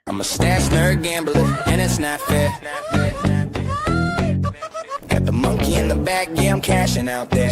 I'm a stash nerd gambler, and it's not fair. Got the monkey in the back, yeah, I'm cashing out there.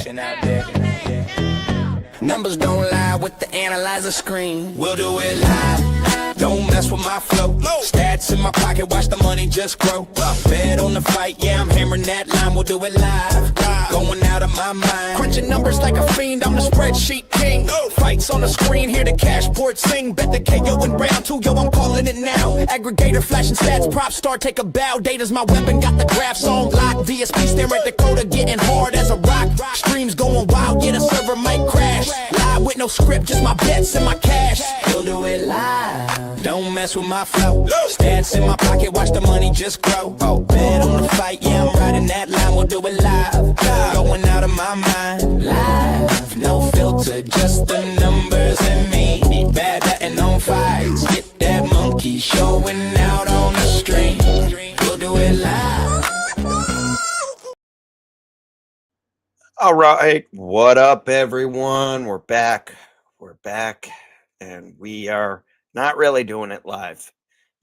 Numbers don't lie with the analyzer screen. We'll do it live. Don't mess with my flow. Stats in my pocket, watch the money just grow. Bet on the fight, yeah, I'm hammering that line. We'll do it live. Going out of my mind. Crunching numbers like a fiend, I'm the spreadsheet king. Fights on the screen, hear the cash port sing. Bet the KO in round two, yo, I'm calling it now. Aggregator flashing stats, prop star, take a bow. Data's my weapon, got the graphs on lock. DSP staring at the coda, getting hard as a rock. Streams going wild, yeah, the server might crash. Live with no script, just my bets and my cash. We'll do it live. Don't mess with my flow. Stats in my pocket, watch the money just grow. Bet on the fight, yeah, I'm riding that line. We'll do it live. Going out of my mind. Live, no filter, just the numbers and me. Bad betting on fights. Get that monkey showing out on the stream. We'll do it live. All right, what up, everyone? We're back. And we are not really doing it live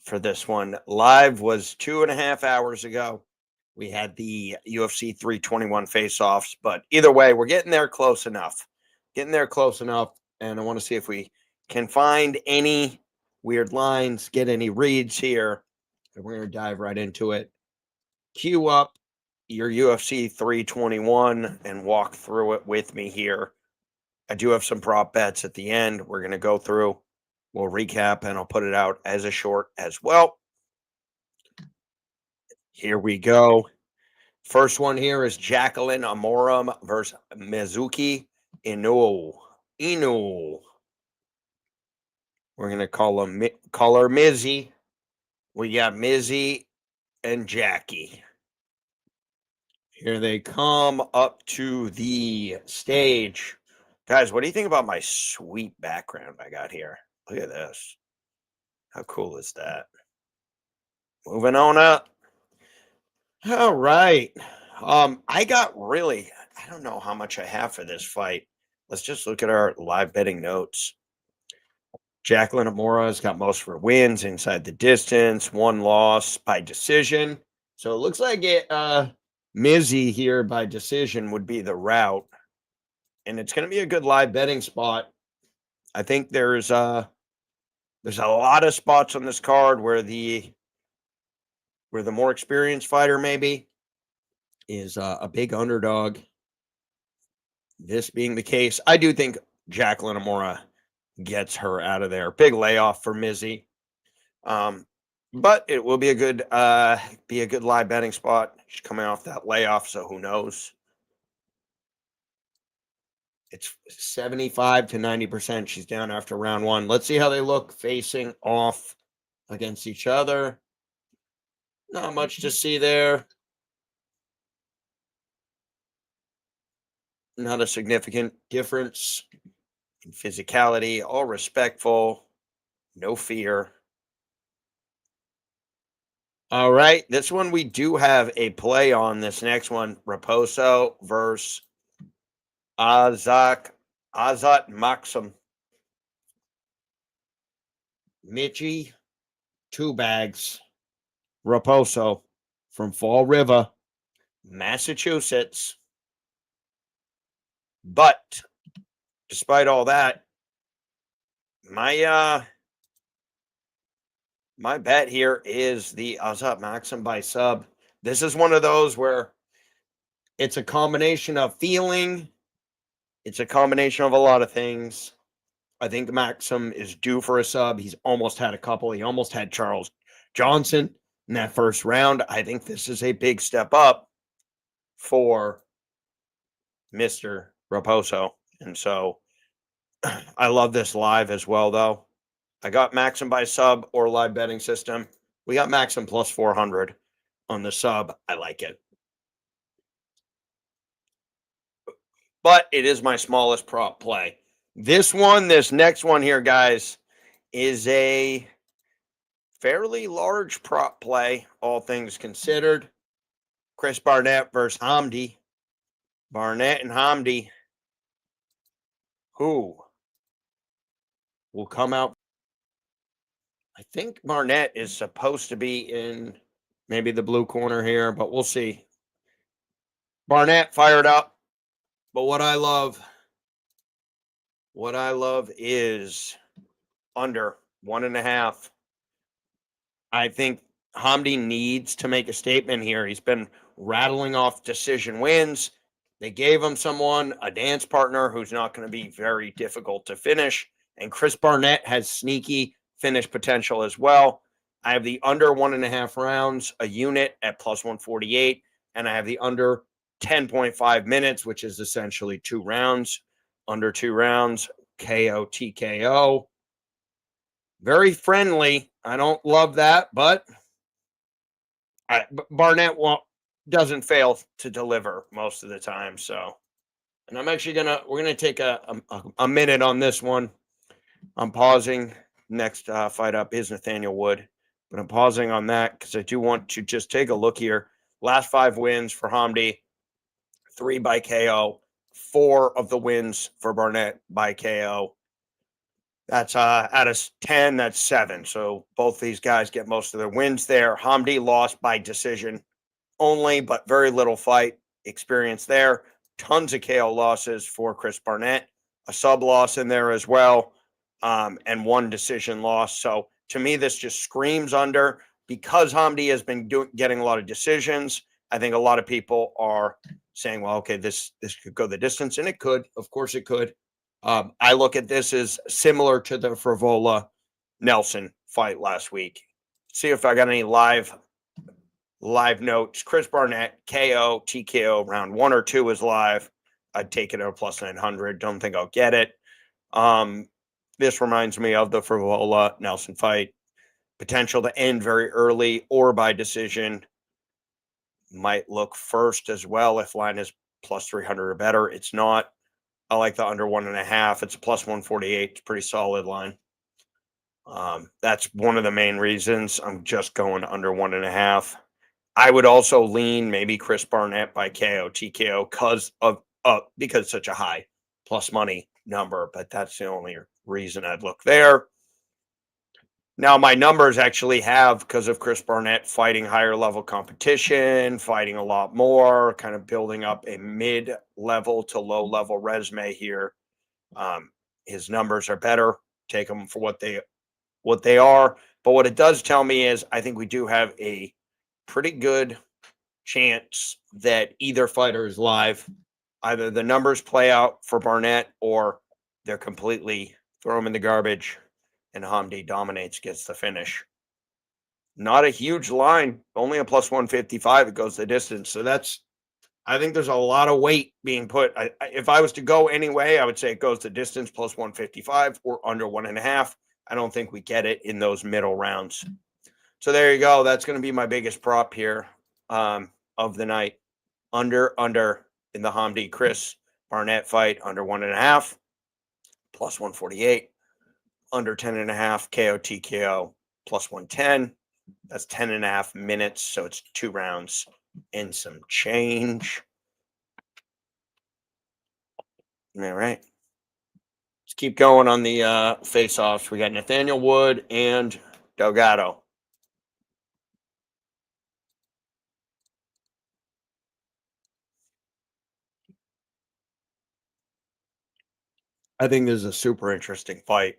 for this one. Live was 2.5 hours ago. We had the UFC 321 face-offs, but either way, we're getting there close enough. And I want to see if we can find any weird lines, get any reads here, and we're going to dive right into it. Cue up your UFC 321 and walk through it with me here. I do have some prop bets at the end. We're going to go through. We'll recap, and I'll put it out as a short as well. Here we go. First one here is Jacqueline Amorim versus Mizuki Inoue. We're going to call her Mizzy. We got Mizzy and Jackie. Here they come up to the stage. Guys, what do you think about my sweet background I got here? Look at this. How cool is that? Moving on up. All right. I don't know how much I have for this fight. Let's just look at our live betting notes. Jacqueline Amora has got most for wins inside the distance, 1 loss by decision. So it looks like Mizzy here by decision would be the route. And it's going to be a good live betting spot. I think there's a lot of spots on this card where the more experienced fighter maybe is a big underdog. This being the case, I do think Jacqueline Amora gets her out of there. Big layoff for Mizzy. But it will be a good live betting spot. She's coming off that layoff, so who knows? It's 75 to 90%. She's down after round 1. Let's see how they look facing off against each other. Not much to see there. Not a significant difference in physicality. All respectful. No fear. All right. This one we do have a play on. This next one. Raposo versus Azat Maxim. Mitchie, 2 bags. Raposo from Fall River, Massachusetts. But despite all that, my bet here is the Azat Maxim by sub. This is one of those where it's a combination of feeling. It's a combination of a lot of things. I think Maxim is due for a sub. He's almost had a couple. He almost had Charles Johnson in that first round. I think this is a big step up for Mr. Raposo. And so I love this live as well, though. I got Maxim by sub or live betting system. We got Maxim plus 400 on the sub. I like it. But it is my smallest prop play. This next one here, guys, is a fairly large prop play, all things considered. Chris Barnett versus Hamdi. Barnett and Hamdi. Who will come out I think Barnett is supposed to be in maybe the blue corner here, but we'll see. Barnett fired up. But what I love is under 1.5. I think Hamdi needs to make a statement here. He's been rattling off decision wins. They gave him someone, a dance partner, who's not going to be very difficult to finish. And Chris Barnett has sneaky finish potential as well. I have the under 1.5 rounds, a unit at plus 148, and I have the under 10.5 minutes, which is essentially 2 rounds. Under 2 rounds, KO, TKO. Very friendly. I don't love that, but Barnett doesn't fail to deliver most of the time. So, and I'm actually we're gonna take a minute on this one. I'm pausing. Next fight up is Nathaniel Wood, but I'm pausing on that because I do want to just take a look here. Last 5 wins for Hamdi, 3 by KO, 4 of the wins for Barnett by KO. That's out of 10, that's 7. So both these guys get most of their wins there. Hamdi lost by decision only, but very little fight experience there. Tons of KO losses for Chris Barnett, a sub loss in there as well, and 1 decision loss. So to me, this just screams under because Hamdi has been getting a lot of decisions. I think a lot of people are saying, well, okay, this could go the distance, and it could. Of course it could. I look at this as similar to the Frivola Nelson fight last week. See if I got any live notes. Chris Barnett, KO, TKO, round 1 or 2 is live. I'd take it at a plus 900. Don't think I'll get it. This reminds me of the Frivola Nelson fight. Potential to end very early or by decision. Might look first as well if line is plus 300 or better. It's not. I like the under 1.5. It's a plus 148. It's a pretty solid line. That's one of the main reasons I'm just going under 1.5. I would also lean maybe Chris Barnett by KO, TKO because it's such a high plus money number, but that's the only reason I'd look there. Now, my numbers actually have, because of Chris Barnett fighting higher level competition, fighting a lot more, kind of building up a mid-level to low-level resume here. His numbers are better. Take them for what they are. But what it does tell me is I think we do have a pretty good chance that either fighter is live. Either the numbers play out for Barnett or they're completely throw them in the garbage and Hamdi dominates, gets the finish. Not a huge line, only a plus 155. It goes the distance. So I think there's a lot of weight being put. If I was to go anyway, I would say it goes the distance plus 155 or under 1.5. I don't think we get it in those middle rounds. So there you go. That's going to be my biggest prop here of the night. Under in the Hamdi Chris Barnett fight, under 1.5, plus 148. Under 10.5, KO TKO, plus 110. That's 10.5 minutes. So it's 2 rounds and some change. All right. Let's keep going on the face-offs. We got Nathaniel Wood and Delgado. I think this is a super interesting fight.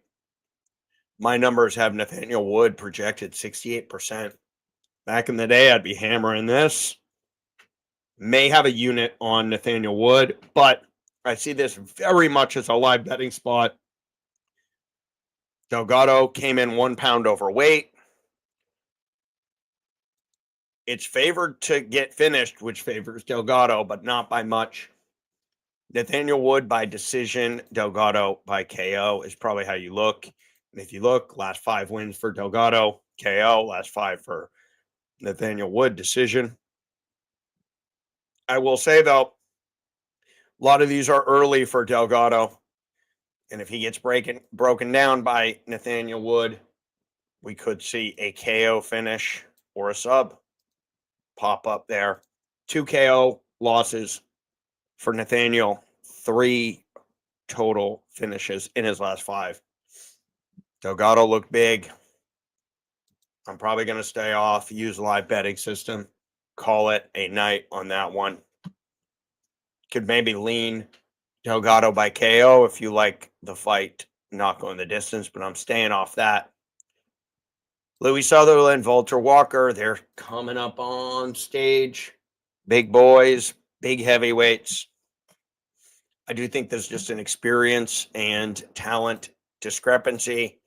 My numbers have Nathaniel Wood projected 68%. Back in the day, I'd be hammering this. May have a unit on Nathaniel Wood, but I see this very much as a live betting spot. Delgado came in 1 pound overweight. It's favored to get finished, which favors Delgado, but not by much. Nathaniel Wood by decision, Delgado by KO is probably how you look. And if you look, last 5 wins for Delgado, KO, last 5 for Nathaniel Wood, decision. I will say, though, a lot of these are early for Delgado. And if he gets broken down by Nathaniel Wood, we could see a KO finish or a sub pop up there. 2 KO losses for Nathaniel, 3 total finishes in his last 5. Delgado looked big. I'm probably going to stay off, use live betting system, call it a night on that one. Could maybe lean Delgado by KO if you like the fight not going the distance, but I'm staying off that. Louis Sutherland, Walter Walker, they're coming up on stage. Big boys, big heavyweights. I do think there's just an experience and talent discrepancy.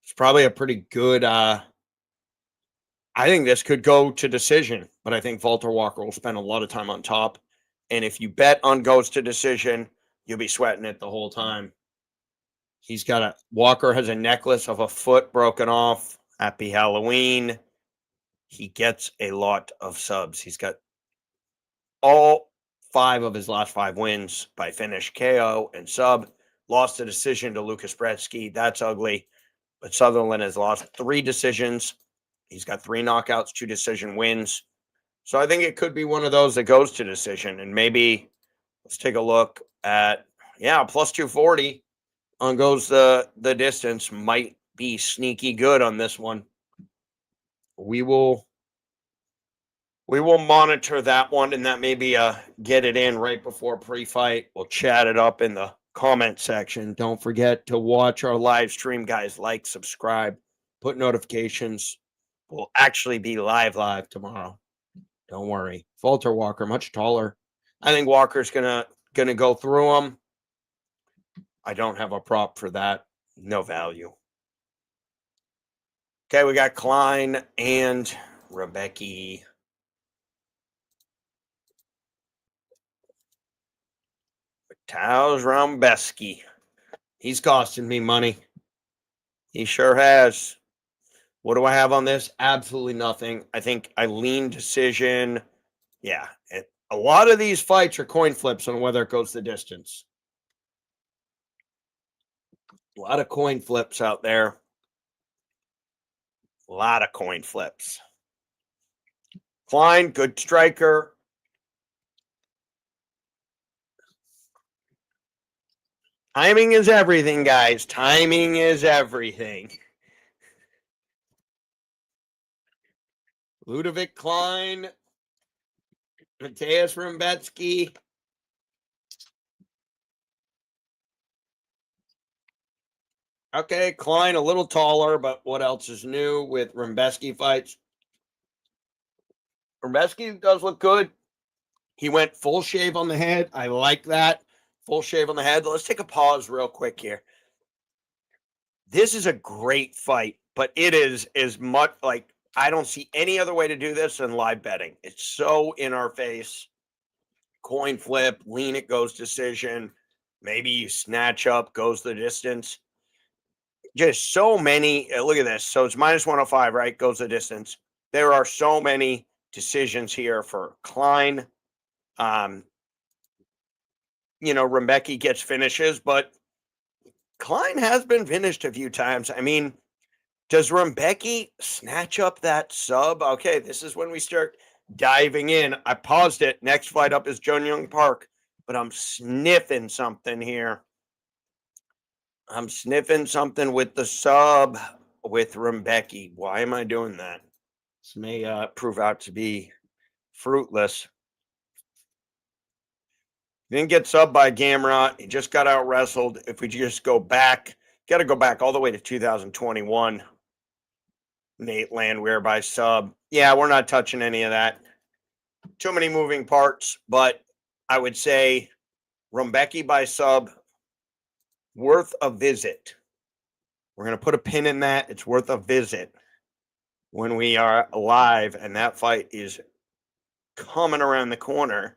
It's probably a pretty good I think this could go to decision, but I think Walter Walker will spend a lot of time on top. And if you bet on goes to decision, you'll be sweating it the whole time. Walker has a necklace of a foot broken off. Happy Halloween. He gets a lot of subs. He's got all 5 of his last 5 wins by finish, KO and sub. Lost a decision to Lucas Brzeski. That's ugly. But Sutherland has lost 3 decisions. He's got 3 knockouts, 2 decision wins. So I think it could be one of those that goes to decision. And maybe let's take a look at, plus 240 on goes the distance. Might be sneaky good on this one. We will monitor that one, and that may be a get it in right before pre-fight. We'll chat it up in the comment section. Don't forget to watch our live stream, guys. Like, subscribe, put notifications. We'll actually be live tomorrow. Don't worry. Walter Walker, much taller. I think Walker's gonna go through him. I don't have a prop for that. No value. Okay, we got Klein and Rebecca. Tow's Rombeski. He's costing me money. He sure has. What do I have on this? Absolutely nothing. I think I lean decision. Yeah. A lot of these fights are coin flips on whether it goes the distance. A lot of coin flips out there. A lot of coin flips. Klein, good striker. Timing is everything, guys. Timing is everything. Ludovic Klein, Mateusz Rebecki. Okay, Klein a little taller, but what else is new with Rebecki fights? Rebecki does look good. He went full shave on the head. I like that. Full shave on the head. Let's take a pause real quick here. This is a great fight, but it is as much like I don't see any other way to do this than live betting. It's so in our face. Coin flip, lean it goes decision. Maybe you snatch up, goes the distance. Just so many. Look at this. So it's minus 105, right? Goes the distance. There are so many decisions here for Klein. Rebecki gets finishes, but Klein has been finished a few times. I mean, does Rebecki snatch up that sub? Okay, this is when we start diving in. I paused it. Next fight up is Jun Young Park, but I'm sniffing something here. I'm sniffing something with the sub with Rebecki. Why am I doing that? This may prove out to be fruitless. Didn't get subbed by Gamrot. He just got out wrestled. If we just go back, got to go back all the way to 2021. Nate Landwehr by sub. Yeah, we're not touching any of that. Too many moving parts, but I would say Rebecki by sub, worth a visit. We're going to put a pin in that. It's worth a visit when we are live, and that fight is coming around the corner.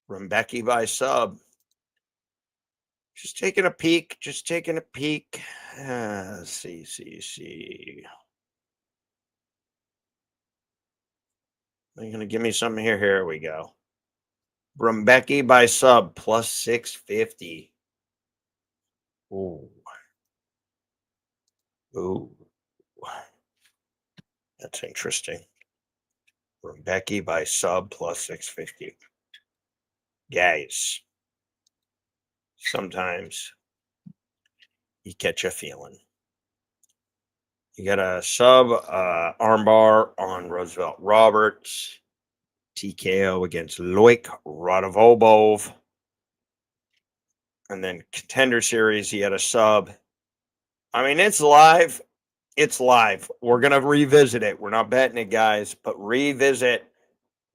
Rebecki by sub. Just taking a peek. Let's see. Are you going to give me something here? Here we go. Rebecki by sub plus 650. Ooh. That's interesting. Rebecki by sub plus 650. Guys, sometimes you catch a feeling. You got a sub armbar on Roosevelt Roberts. TKO against Loic Radovobov. And then Contender Series, he had a sub. I mean, it's live. It's live. We're going to revisit it. We're not betting it, guys, but revisit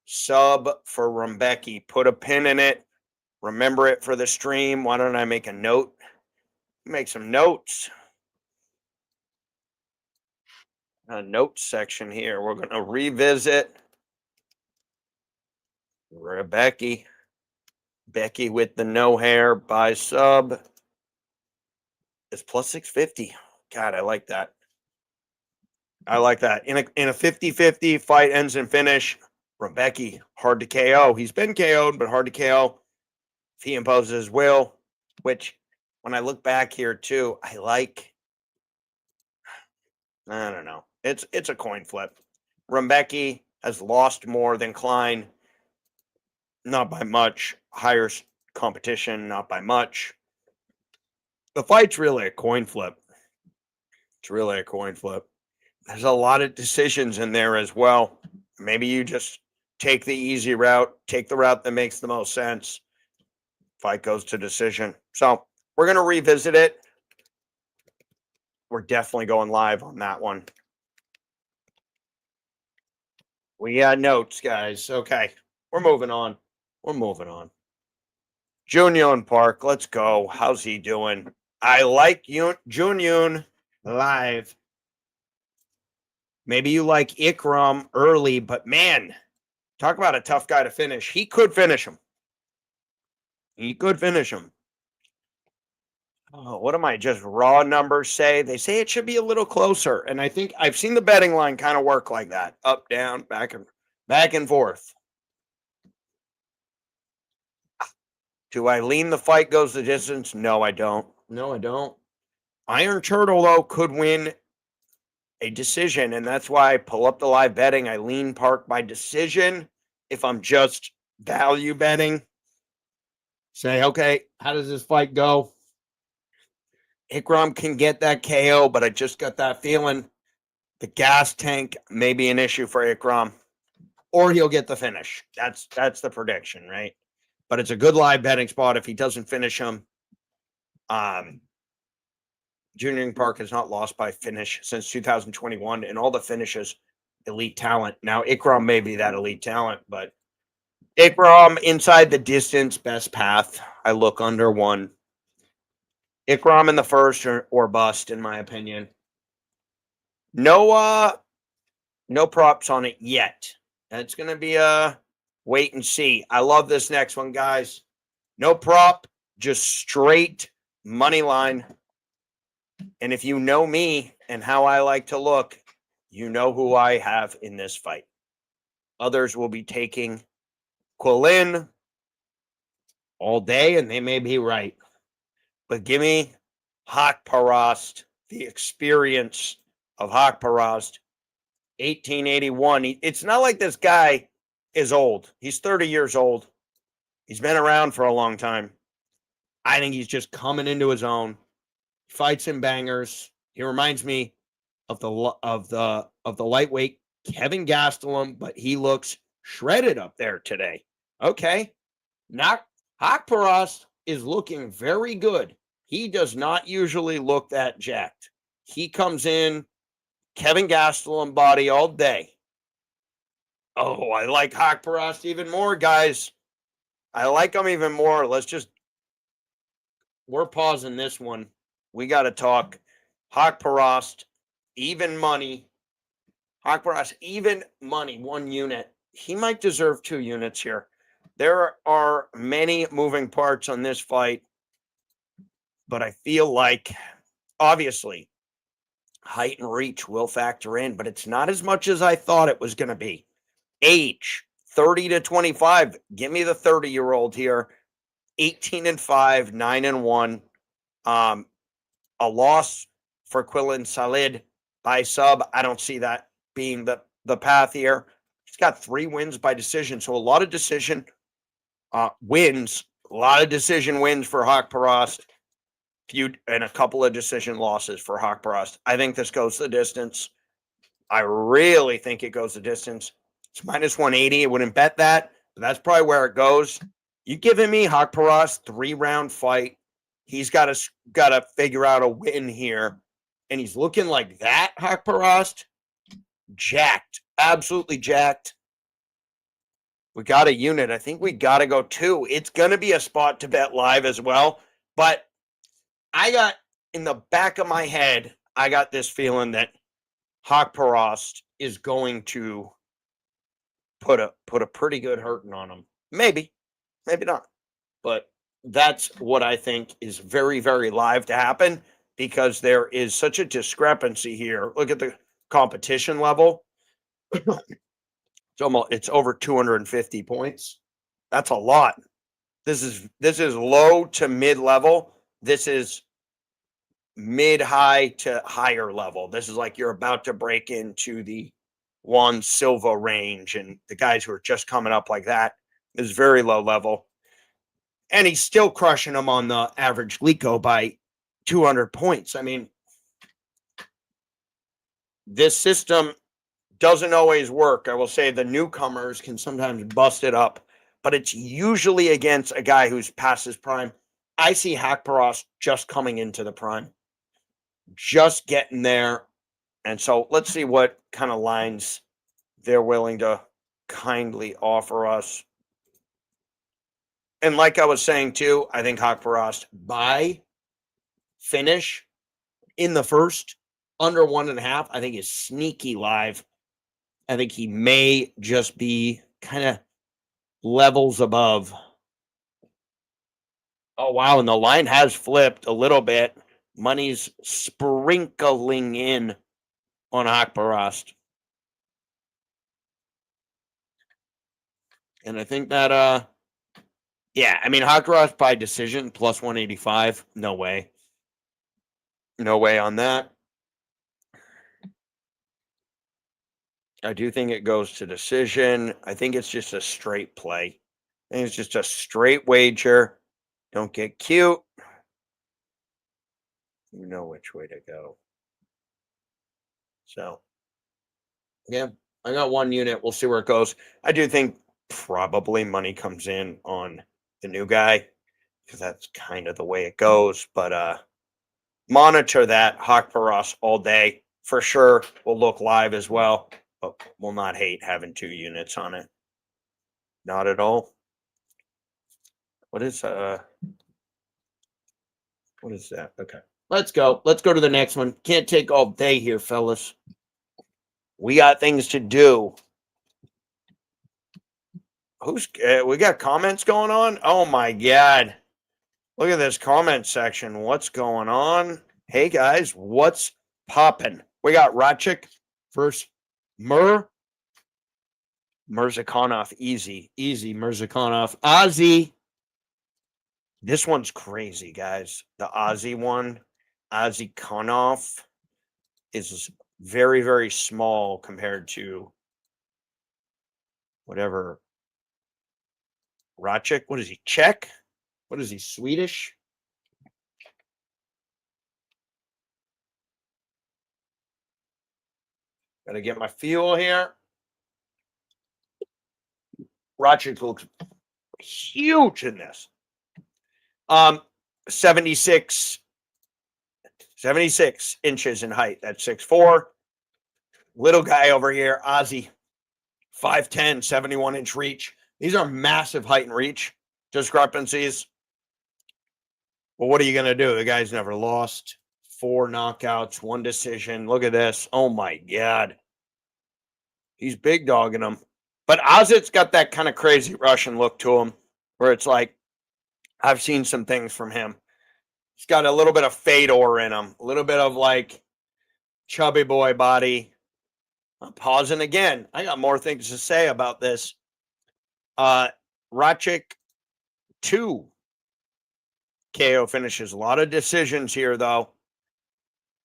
sub for Rumbecki. Put a pin in it. Remember it for the stream. Why don't I make a note? Make some notes. A notes section here. We're going to revisit Rebecca. Becky with the no hair by sub. It's plus 650. God, I like that. I like that. In a 50-50 fight ends in finish. Rebecca, hard to KO. He's been KO'd, but hard to KO if he imposes his will, which when I look back here too, I don't know. It's a coin flip. Rebecca has lost more than Klein. Not by much. Higher competition, not by much. The fight's really a coin flip. It's really a coin flip. There's a lot of decisions in there as well. Maybe you just take the easy route, take the route that makes the most sense. Fight goes to decision. So we're going to revisit it. We're definitely going live on that one. We got notes, guys. Okay. We're moving on. Jun Park, let's go. How's he doing? I like Jun live. Maybe you like Ikram early, but man, talk about a tough guy to finish. He could finish him. Oh, what am I? Just raw numbers say? They say it should be a little closer. And I think I've seen the betting line kind of work like that. Up, down, back and forth. Do I lean the fight goes the distance? No, I don't. Iron Turtle, though, could win a decision, and that's why I pull up the live betting. I lean Park by decision. If I'm just value betting, say, okay, how does this fight go? Ikram can get that KO, but I just got that feeling the gas tank may be an issue for Ikram, or he'll get the finish. That's the prediction, right? But it's a good live betting spot if he doesn't finish him. Junior Park has not lost by finish since 2021, and all the finishes, elite talent. Now, Ikram may be that elite talent, but Ikram inside the distance, best path. I look under one. Ikram in the first or bust, in my opinion. No props on it yet. It's going to be a wait and see. I love this next one, guys. No prop, just straight money line. And if you know me and how I like to look, you know who I have in this fight. Others will be taking Quillin all day, and they may be right. But give me Haqparast, the experience of Haqparast, 1881. It's not like this guy is old. He's 30 years old. He's been around for a long time. I think he's just coming into his own. Fights in bangers. He reminds me of the lightweight Kevin Gastelum, but he looks shredded up there today. Okay. Haqparast is looking very good. He does not usually look that jacked. He comes in Kevin Gastelum body all day. Oh, I like Haqparast even more, guys. I like him even more. We're pausing this one. We got to talk Haqparast, even money. Haqparast, even money, 1 unit. He might deserve 2 units here. There are many moving parts on this fight, but I feel like, obviously, height and reach will factor in, but it's not as much as I thought it was going to be. Age, 30 to 25. Give me the 30-year-old here. 18-5, 9-1. A loss for Quillin Salid by sub. I don't see that being the path here. He's got 3 wins by decision, so a lot of decision wins. A lot of decision wins for Haqparast. and a couple of decision losses for Haqparast. I think this goes the distance. I really think it goes the distance. It's minus 180. I wouldn't bet that, but that's probably where it goes. You giving me Haqparast 3-round fight. He's got to figure out a win here. And he's looking like that, Haqparast. Jacked. Absolutely jacked. We got a unit. I think we got to go 2. It's going to be a spot to bet live as well. But I got, in the back of my head, I got this feeling that Haqparast is going to put a pretty good hurting on him. Maybe not. But that's what I think is very, very live to happen, because there is such a discrepancy here. Look at the competition level. It's over 250 points. That's a lot. This is low to mid level. This is mid-high to higher level. This is like you're about to break into the Juan Silva range, and the guys who are just coming up like that is very low level. And he's still crushing them on the average Glico by 200 points. I mean, this system doesn't always work. I will say the newcomers can sometimes bust it up, but it's usually against a guy who's past his prime. I see Haqparast just coming into the prime, just getting there. And so let's see what kind of lines they're willing to kindly offer us. And like I was saying too, I think Haqparast by finish in the first under 1.5, I think is sneaky live. I think he may just be kind of levels above. Oh, wow. And the line has flipped a little bit. Money's sprinkling in on Haqparast. And I think that, yeah, I mean, Haqparast by decision plus 185. No way. No way on that. I do think it goes to decision. I think it's just a straight play. I think it's just a straight wager. Don't get cute. You know which way to go. So, yeah, I got one unit. We'll see where it goes. I do think probably money comes in on the new guy, because that's kind of the way it goes. But monitor that Haqparast all day. For sure, we'll look live as well, but will not hate having 2 units on it. Not at all. What is that? Okay. Let's go. Let's go to the next one. Can't take all day here, fellas. We got things to do. We got comments going on? Oh my God. Look at this comment section. What's going on? Hey guys, what's popping? We got Ratchik versus Mirzakhanov. Easy Mirzakhanov. Ozzy. This one's crazy, guys. The Ozzy one, Ozzy Khanov, is very, very small compared to whatever. Ratchik, what is he? Czech? What is he? Swedish? Gotta get my feel here. Ratchik looks huge in this. 76 inches in height. That's 6'4". Little guy over here, Ozzy, 5'10", 71-inch reach. These are massive height and reach discrepancies. Well, what are you going to do? The guy's never lost. 4 knockouts, 1 decision. Look at this. Oh, my God. He's big dogging him. But Ozzy's got that kind of crazy Russian look to him, where it's like, I've seen some things from him. He's got a little bit of Fedor in him, a little bit of like chubby boy body. I'm pausing again. I got more things to say about this. Ratchik 2 KO finishes. A lot of decisions here, though.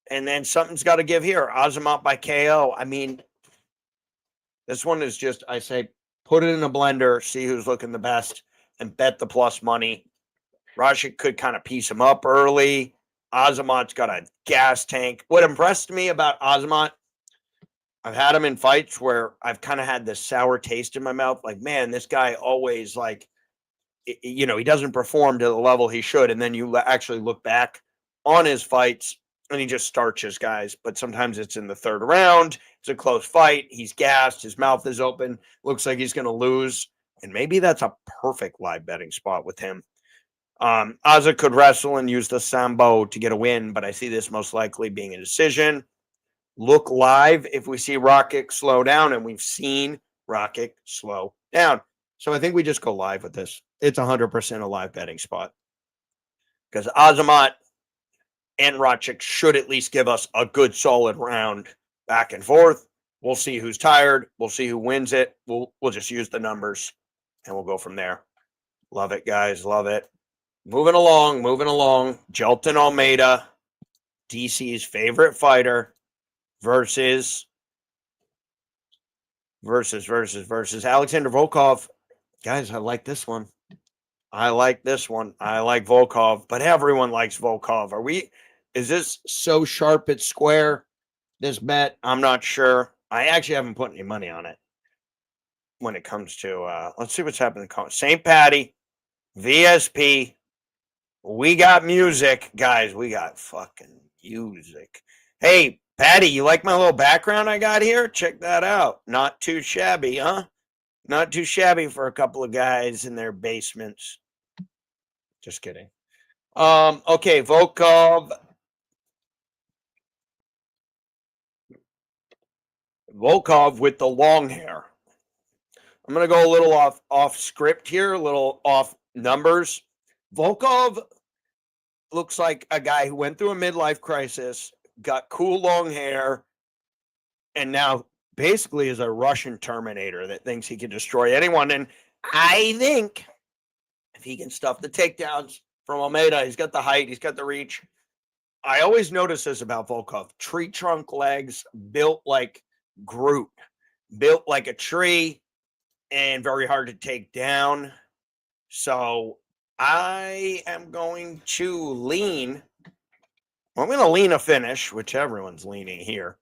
And then something's got to give here. Azamat by KO. I mean, this one is just, I say, put it in a blender, see who's looking the best, and bet the plus money. Ratchik could kind of piece him up early. Azamat's got a gas tank. What impressed me about Azamat, I've had him in fights where I've kind of had this sour taste in my mouth. Like, man, this guy always he doesn't perform to the level he should. And then you actually look back on his fights and he just starches guys. But sometimes it's in the third round. It's a close fight. He's gassed. His mouth is open. Looks like he's going to lose. And maybe that's a perfect live betting spot with him. Aza could wrestle and use the Sambo to get a win, but I see this most likely being a decision. Look live if we see Rocket slow down, and we've seen Rocket slow down. So I think we just go live with this. It's 100% a live betting spot because Azamat and Rocket should at least give us a good solid round back and forth. We'll see who's tired. We'll see who wins it. We'll just use the numbers and we'll go from there. Love it, guys. Love it. Moving along. Jelton Almeida, DC's favorite fighter, versus Alexander Volkov. Guys, I like this one. I like Volkov, but everyone likes Volkov. Is this so sharp it's square? This bet, I'm not sure. I actually haven't put any money on it when it comes to, let's see what's happening. St. Patty, VSP. We got music, guys. We got fucking music. Hey, Patty, you like my little background I got here? Check that out. Not too shabby, huh? Not too shabby for a couple of guys in their basements. Just kidding. Okay, Volkov with the long hair. I'm going to go a little off script here, a little off numbers. Volkov looks like a guy who went through a midlife crisis, got cool long hair, and now basically is a Russian Terminator that thinks he can destroy anyone. And I think if he can stuff the takedowns from Almeida, he's got the height, he's got the reach. I always notice this about Volkov. Tree trunk legs, built like Groot, built like a tree, and very hard to take down. So I am going to lean. I'm going to lean a finish, which everyone's leaning here.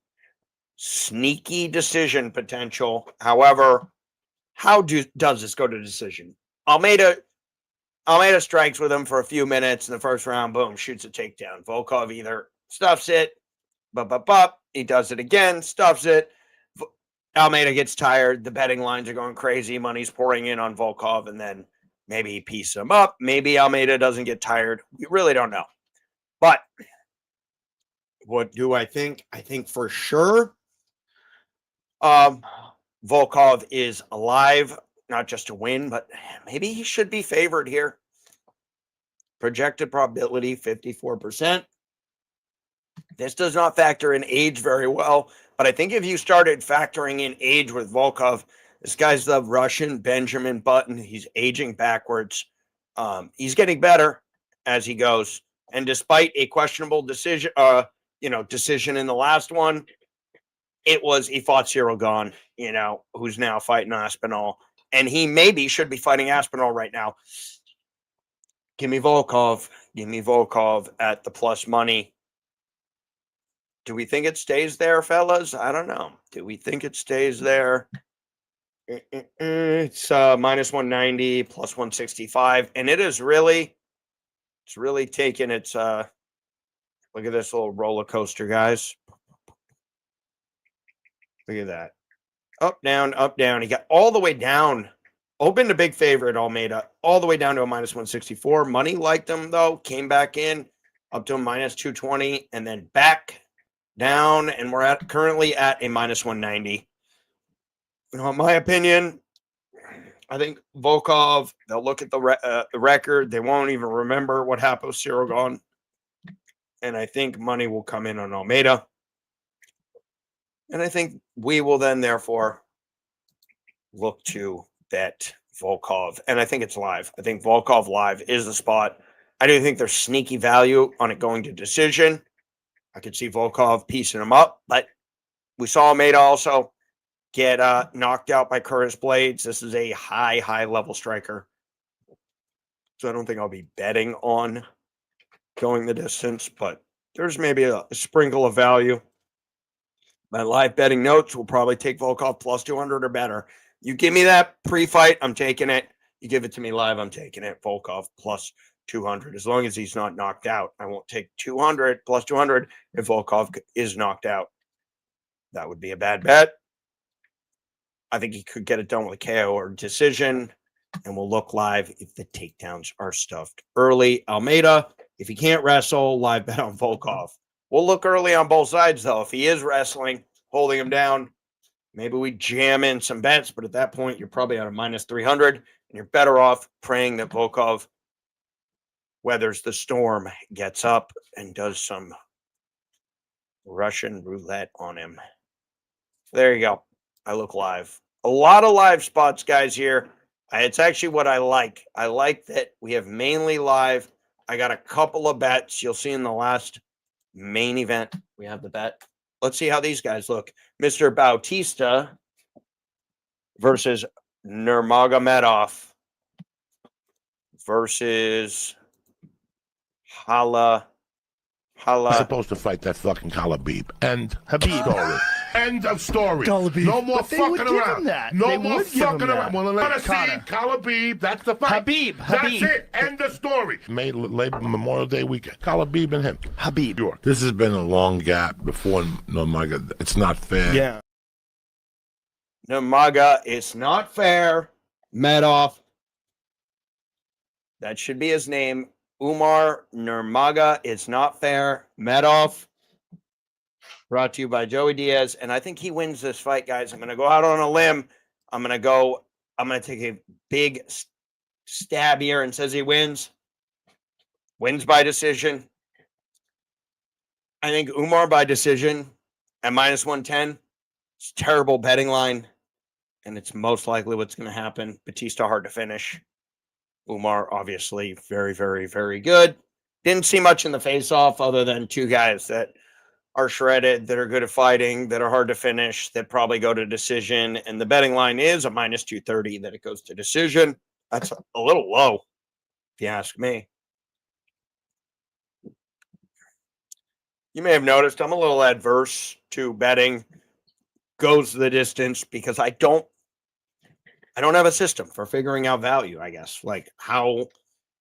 Sneaky decision potential. However, does this go to decision? Almeida strikes with him for a few minutes in the first round. Boom, shoots a takedown. Volkov either stuffs it, he does it again, stuffs it. Almeida gets tired. The betting lines are going crazy. Money's pouring in on Volkov, and then maybe he pieces him up. Maybe Almeida doesn't get tired. We really don't know. But what do I think? I think for sure Volkov is alive, not just to win, but maybe he should be favored here. Projected probability, 54%. This does not factor in age very well, but I think if you started factoring in age with Volkov, this guy's the Russian Benjamin Button. He's aging backwards. He's getting better as he goes. And despite a questionable decision in the last one, he fought Cyril Gahn, who's now fighting Aspinall. And he maybe should be fighting Aspinall right now. Give me Volkov at the plus money. Do we think it stays there, fellas? I don't know. Do we think it stays there? It's minus 190, plus 165. And it's really taken its, look at this little roller coaster, guys. Look at that. Up, down, up, down. He got all the way down. Opened a big favorite, Almeida, all the way down to a minus 164. Money liked him, though. Came back in up to a minus 220 and then back down. And we're currently at a minus 190. In my opinion, I think Volkov, they'll look at the record. They won't even remember what happened with Cyril Gahn. And I think money will come in on Almeida. And I think we will then, therefore, look to bet Volkov. And I think it's live. I think Volkov live is the spot. I do think there's sneaky value on it going to decision. I could see Volkov piecing him up. But we saw Almeida also get knocked out by Curtis Blades. This is a high level striker. So I don't think I'll be betting on going the distance, but there's maybe a sprinkle of value. My live betting notes will probably take Volkov plus 200 or better. You give me that pre-fight, I'm taking it. You give it to me live, I'm taking it. Volkov plus 200. As long as he's not knocked out, I won't take 200 plus 200 if Volkov is knocked out. That would be a bad bet. I think he could get it done with a KO or decision, and we'll look live if the takedowns are stuffed early. Almeida, if he can't wrestle, live bet on Volkov. We'll look early on both sides, though. If he is wrestling, holding him down, maybe we jam in some bets, but at that point, you're probably at a minus 300, and you're better off praying that Volkov weathers the storm, gets up, and does some Russian roulette on him. There you go. I look live. A lot of live spots, guys, here. It's actually what I like. I like that we have mainly live. I got a couple of bets. You'll see in the last main event, we have the bet. Let's see how these guys look. Mr. Bautista versus Nurmagomedov versus Hala. Supposed to fight that fucking Khabib. And Habib. Story. End of story. Khabib. No more But they would fucking give around. him that. No They more would give him fucking around. that. Well, let us see Connor. Khabib. That's the fight. Habib. That's it. End of story. Made Labor Memorial Day weekend. Khabib and him. Habib. Sure. This has been a long gap before Nurmagomedov. It's not fair. Yeah. Nurmagomedov, it's not fair. Medov. That should be his name. Umar Nurmagomedov, it's not fair. Medov. Brought to you by Joey Diaz. And I think he wins this fight, guys. I'm going to go out on a limb. I'm going to take a big stab here and says he wins. Wins by decision. I think Umar by decision at minus 110. It's a terrible betting line. And it's most likely what's going to happen. Batista hard to finish. Umar, obviously, very, very, very good. Didn't see much in the face-off other than two guys that are shredded, that are good at fighting, that are hard to finish, that probably go to decision. And the betting line is a minus 230 that it goes to decision. That's a little low, if you ask me. You may have noticed I'm a little adverse to betting goes the distance because I don't have a system for figuring out value, I guess. Like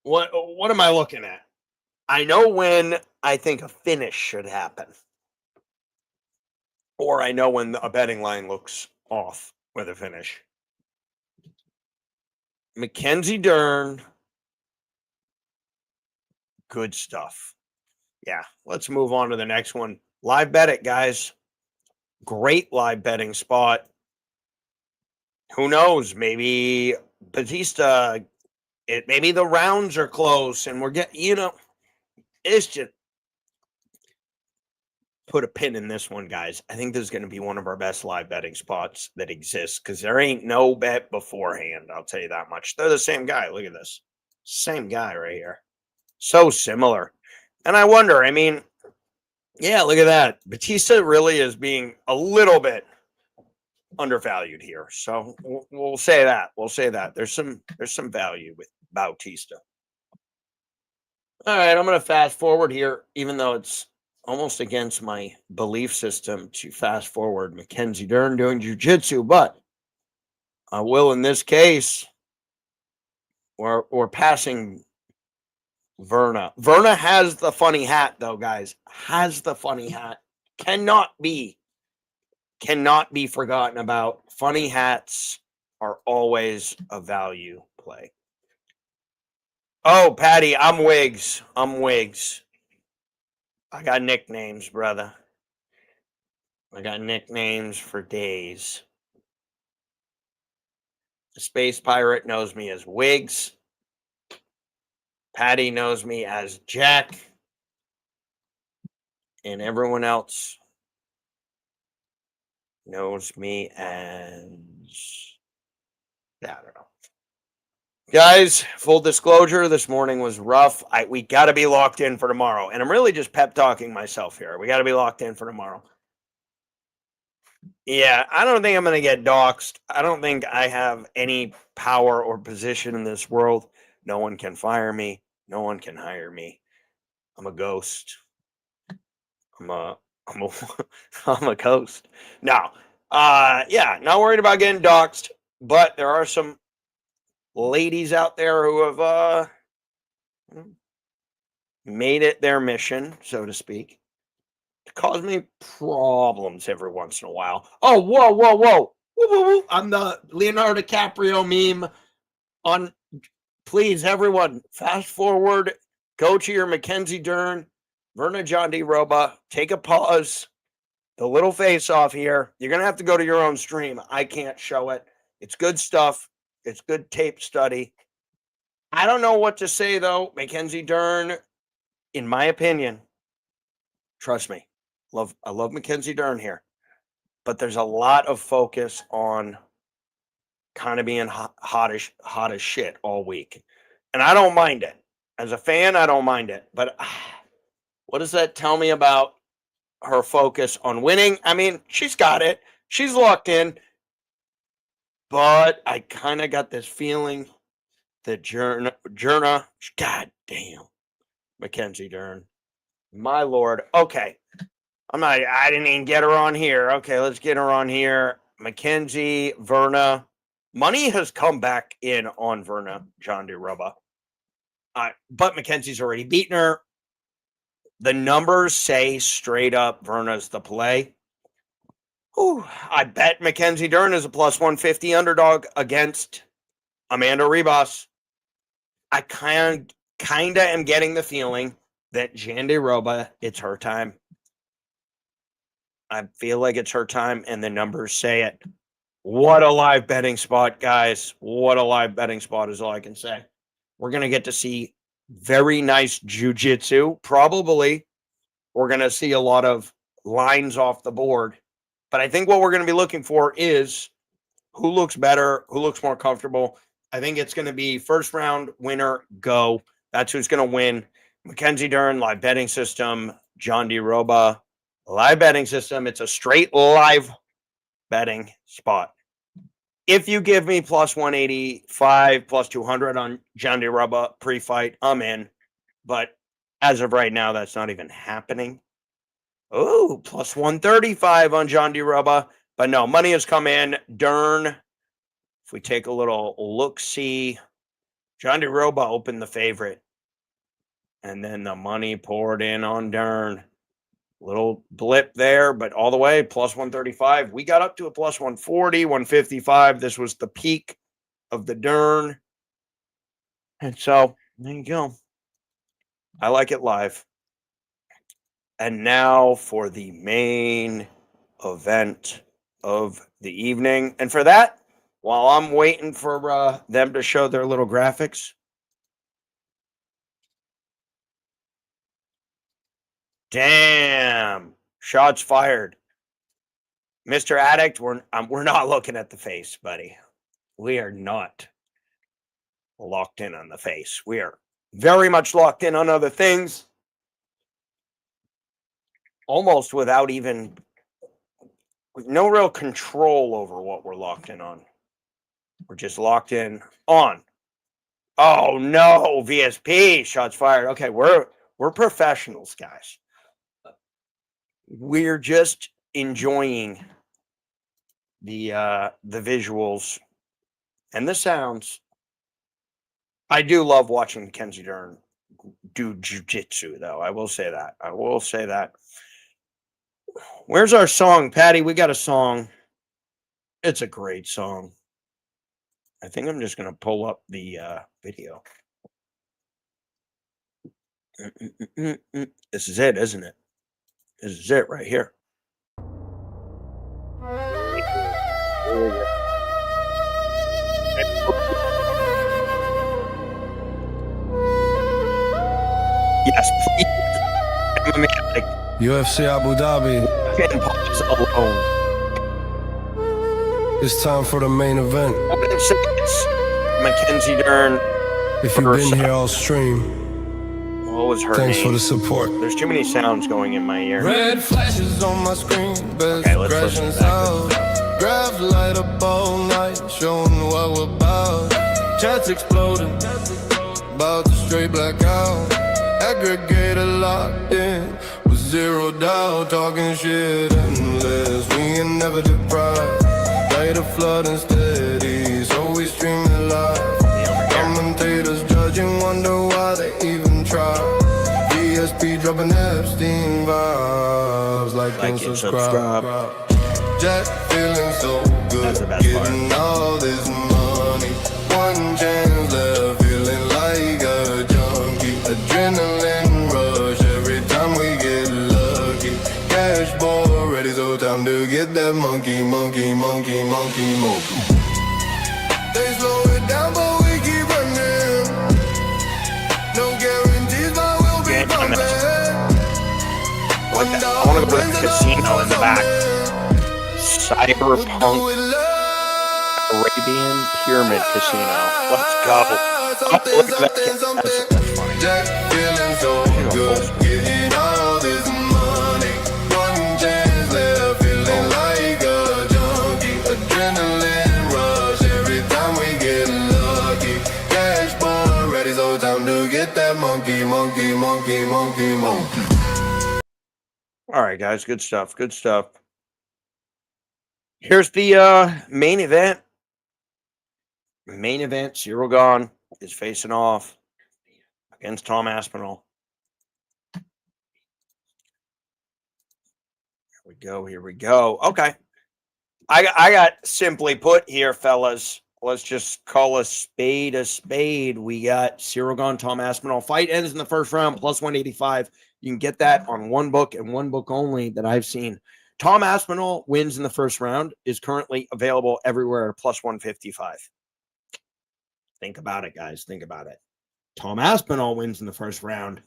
what am I looking at? I know when I think a finish should happen. Or I know when a betting line looks off with a finish. Mackenzie Dern. Good stuff. Yeah, let's move on to the next one. Live bet it, guys. Great live betting spot. Who knows? Maybe Batista, maybe the rounds are close and we're getting, it's just put a pin in this one, guys. I think this is going to be one of our best live betting spots that exists because there ain't no bet beforehand. I'll tell you that much. They're the same guy. Look at this. Same guy right here. So similar. And I wonder, yeah, look at that. Batista really is being a little bit undervalued here. So we'll say that. We'll say that. There's some value with Bautista. All right, I'm going to fast forward here, even though it's almost against my belief system to fast forward Mackenzie Dern doing jiu-jitsu, but I will in this case. Or passing Verna. Verna has the funny hat, though, guys. Has the funny hat. Cannot be forgotten about. Funny hats are always a value play. Oh, Patty, I'm Wigs. I got nicknames, brother. I got nicknames for days. The Space Pirate knows me as Wigs. Patty knows me as Jack. And everyone else knows me as, I don't know. Guys, full disclosure, this morning was rough. We got to be locked in for tomorrow. And I'm really just pep talking myself here. We got to be locked in for tomorrow. Yeah, I don't think I'm going to get doxxed. I don't think I have any power or position in this world. No one can fire me. No one can hire me. I'm a ghost. I'm a I'm a ghost. No. Yeah, not worried about getting doxxed, but there are some ladies out there who have made it their mission, so to speak, to cause me problems every once in a while. Oh, whoa. Woo, woo, woo. I'm the Leonardo DiCaprio meme on. Please, everyone, fast forward, go to your Mackenzie Dern, Verna John D. Roba, take a pause. The little face-off here. You're going to have to go to your own stream. I can't show it. It's good stuff. It's good tape study. I don't know what to say, though. Mackenzie Dern, in my opinion, trust me, I love Mackenzie Dern here, but there's a lot of focus on kind of being hot as shit all week. And I don't mind it. As a fan, I don't mind it. But what does that tell me about her focus on winning? I mean, she's got it. She's locked in. But I kind of got this feeling that Jerna, god damn, Mackenzie Dern. My lord. Okay. I didn't even get her on here. Okay, let's get her on here. Mackenzie, Verna. Money has come back in on Verna John D. Roba. But Mackenzie's already beaten her. The numbers say straight up Verna's the play. Ooh, I bet Mackenzie Dern is a plus 150 underdog against Amanda Ribas. I kind of am getting the feeling that Jan D. Roba, it's her time. I feel like it's her time, and the numbers say it. What a live betting spot, guys. What a live betting spot is all I can say. We're going to get to see very nice jiu-jitsu. Probably we're going to see a lot of lines off the board. But I think what we're going to be looking for is who looks better, who looks more comfortable. I think it's going to be first round winner, go. That's who's going to win. Mackenzie Dern, live betting system. John D. Roba, live betting system. It's a straight live betting spot. If you give me plus 185, plus 200 on John D. Roba pre-fight, I'm in. But as of right now, that's not even happening. Oh, plus 135 on John D. Roba. But no, money has come in. Dern, if we take a little look-see, John D. Roba opened the favorite. And then the money poured in on Dern. Little blip there, but all the way, plus 135. We got up to a plus 140, 155. This was the peak of the Dern. And so, there you go. I like it live. And now for the main event of the evening. And for that, while I'm waiting for them to show their little graphics, damn, shots fired. Mr. Addict, we're not looking at the face, buddy. We are not locked in on the face. We are very much locked in on other things. Almost without even, with no real control over what we're locked in on. We're just locked in on. Oh no, VSP, shots fired. Okay, we're professionals, guys. We're just enjoying the visuals and the sounds. I do love watching Mackenzie Dern do jiu-jitsu, though. I will say that. Where's our song, Patty? We got a song. It's a great song. I think I'm just going to pull up the video. This is it, isn't it? This is it right here. Yes, please. UFC Abu Dhabi. Alone. It's time for the main event. Mackenzie Dern. If you've been here all stream, what was her thanks name? for the support. There's too many sounds going in my ear. Red flashes on my screen, best Okay, let's listen impressions back. out. Graph light up all night, showing what we're about. Chats exploding, about to straight blackout. Aggregator locked in with zero doubt, talking shit endless. We ain't never deprived. Night of flood and steady, so we streaming live. Commentators judging, wonder why they even try. DSP dropping Epstein vibes, like and subscribe. Jack feeling so good, getting all this money. One chance left, feeling like a junkie. Adrenaline rush every time we get lucky. Cash ball ready, so time to get that monkey. They slow it down, but we keep running. No guarantees, but we'll be bumping. I want to go to the casino in the back. Cyberpunk Arabian Pyramid Casino. Let's go. Oh, look at that. That's funny. Jack feeling so good, getting all this money. One chance left, feeling like a junkie. Adrenaline rush every time we get lucky. Cash ball ready, so time to get that monkey. All right, guys. Good stuff. Good stuff. Here's the main event. Main event, Ciryl Gane is facing off against Tom Aspinall. Here we go. Okay. I got simply put here, fellas. Let's just call a spade a spade. We got Ciryl Gane, Tom Aspinall. Fight ends in the first round, plus 185. You can get that on one book and one book only that I've seen. Tom Aspinall wins in the first round is currently available everywhere at plus 155. Think about it, guys. Think about it. Tom Aspinall wins in the first round.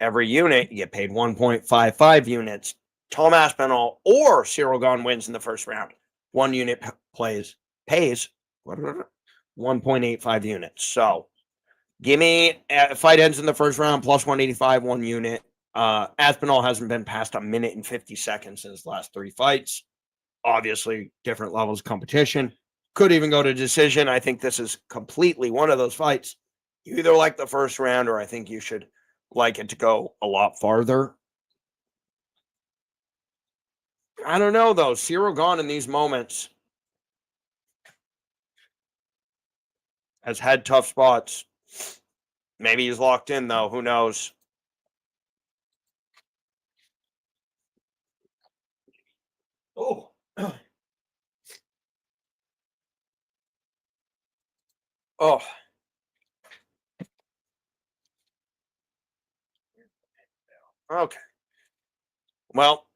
Every unit, you get paid 1.55 units. Tom Aspinall or Ciryl Gane wins in the first round. One unit pays 1.85 units. So, give me fight ends in the first round, plus 185, one unit. Aspinall hasn't been past a minute and 50 seconds in his last three fights. Obviously, different levels of competition. Could even go to decision. I think this is completely one of those fights. You either like the first round or I think you should like it to go a lot farther. I don't know, though. Ciryl Gane in these moments has had tough spots. Maybe he's locked in, though. Who knows? Oh. Oh. Okay. Well,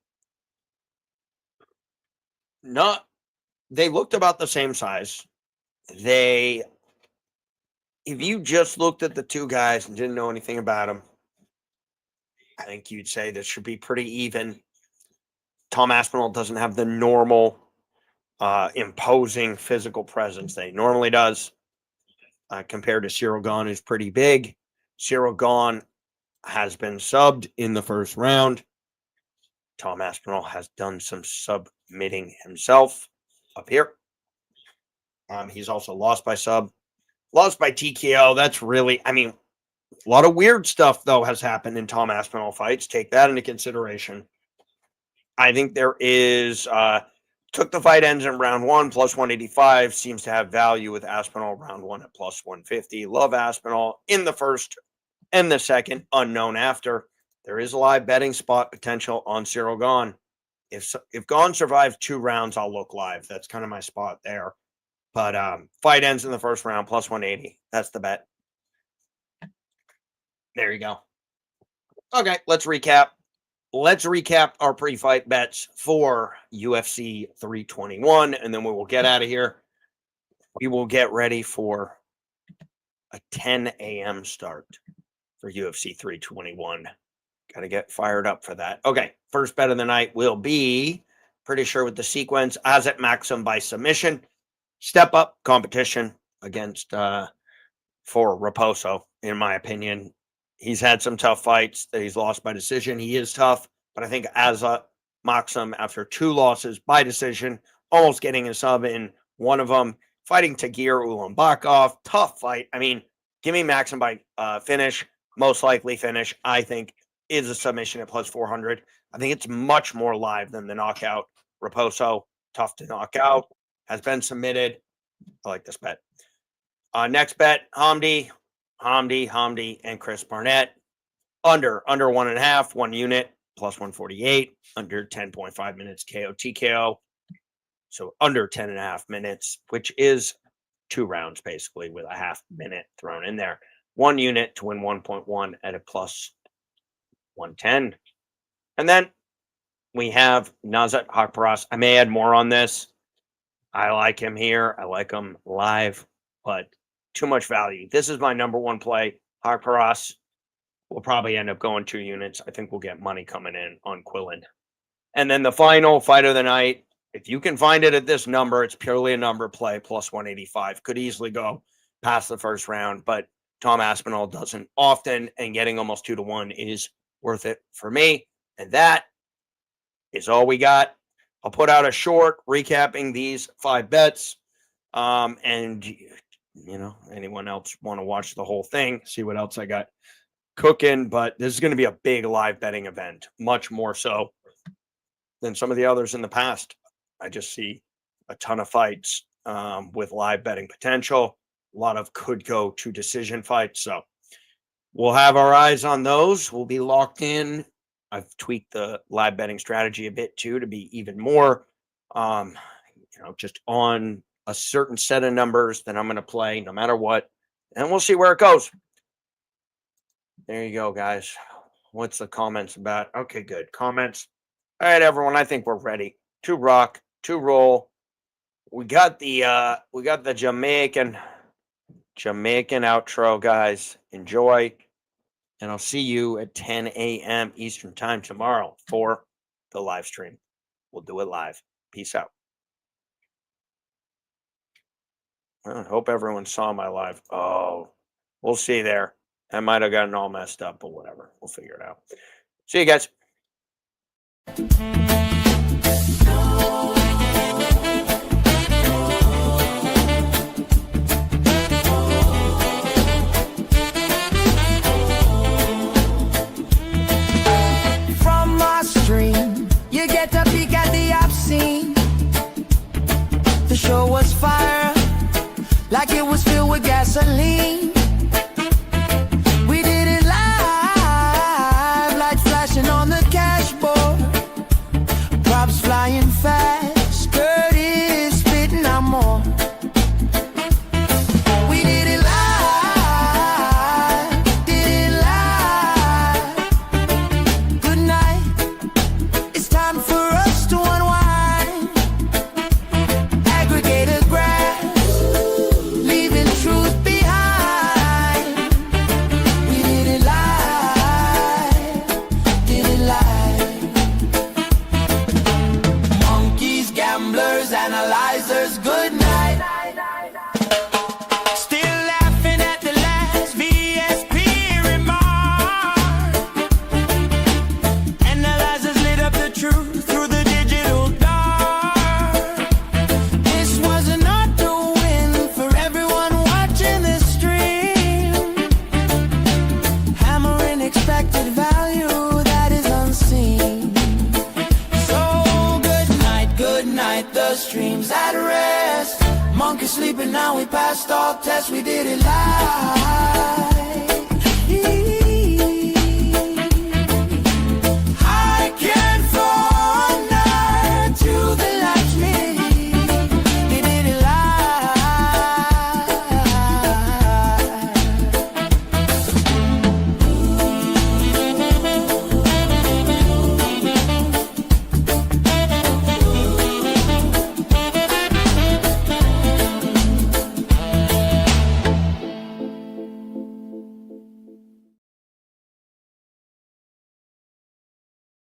they looked about the same size. If you just looked at the two guys and didn't know anything about them, I think you'd say this should be pretty even. Tom Aspinall doesn't have the normal imposing physical presence that he normally does compared to Ciryl Gane, who's pretty big. Ciryl Gane has been subbed in the first round. Tom Aspinall has done some submitting himself up here. He's also lost by sub. Lost by TKO. That's really, a lot of weird stuff, though, has happened in Tom Aspinall fights. Take that into consideration. I think there is, took the fight ends in round one, plus 185. Seems to have value with Aspinall round one at plus 150. Love Aspinall in the first and the second, unknown after. There is a live betting spot potential on Ciryl Gane. If Gane survives 2 rounds, I'll look live. That's kind of my spot there. But fight ends in the first round, plus 180. That's the bet. There you go. Okay, let's recap. Let's recap our pre-fight bets for UFC 321, and then we will get out of here. We will get ready for a 10 a.m. start for UFC 321. Got to get fired up for that. Okay, first bet of the night will be, pretty sure with the sequence, Azat Maxim by submission. Step up competition against for Raposo, in my opinion. He's had some tough fights that he's lost by decision. He is tough, but I think Azat Maxim, after 2 losses by decision, almost getting a sub in one of them, fighting Tagir Ulanbekov, tough fight. Give Give me Maxim by finish, most likely finish. I think is a submission at plus 400. I think it's much more live than the knockout. Raposo, tough to knock out, has been submitted. I like this bet. Next bet, Hamdi, and Chris Barnett. Under 1.5, 1 unit, plus 148. Under 10.5 minutes KO TKO. So under 10.5 minutes, which is 2 rounds basically with a half minute thrown in there. 1 unit to win 1.1 at a plus 110. And then we have Nazat Harparas. I may add more on this. I like him here. I like him live, but too much value. This is my number 1 play. Harparas will probably end up going 2 units. I think we'll get money coming in on Quillen. And then the final fight of the night, if you can find it at this number, it's purely a number play, plus 185. Could easily go past the first round, but Tom Aspinall doesn't often, and getting almost 2-1 is worth it for me. And that is all we got. I'll put out a short recapping these 5 bets. And, you know, anyone else want to watch the whole thing, see what else I got cooking. But this is going to be a big live betting event, much more so than some of the others in the past. I just see a ton of fights with live betting potential. A lot of could go to decision fights. So we'll have our eyes on those. We'll be locked in. I've tweaked the live betting strategy a bit too to be even more, just on a certain set of numbers that I'm going to play no matter what. And we'll see where it goes. There you go, guys. What's the comments about? Okay, good. Comments. All right, everyone. I think we're ready to rock, to roll. We got the Jamaican outro, guys. Enjoy. And I'll see you at 10 a.m. Eastern time tomorrow for the live stream. We'll do it live. Peace out. I hope everyone saw my live. Oh, we'll see there. I might have gotten all messed up, but whatever. We'll figure it out. See you guys. You get a peek at the obscene. The show was fire, like it was filled with gasoline. We did it live, lights flashing on the dashboard, props flying fast, Curtis spitting out more. We did it live, Good night. It's time for us to unwind. Aggregated grass, leaving truth behind. We did it live. Monkeys, gamblers, analyzers, good night. Still laughing at the last VSP remark. Analyzers lit up the truth through the digital dark. This was an auto win for everyone watching this stream. Hammering expected value that is unseen. So good night, the stream's at rest. Monkey sleeping, now we passed all tests, we did it live.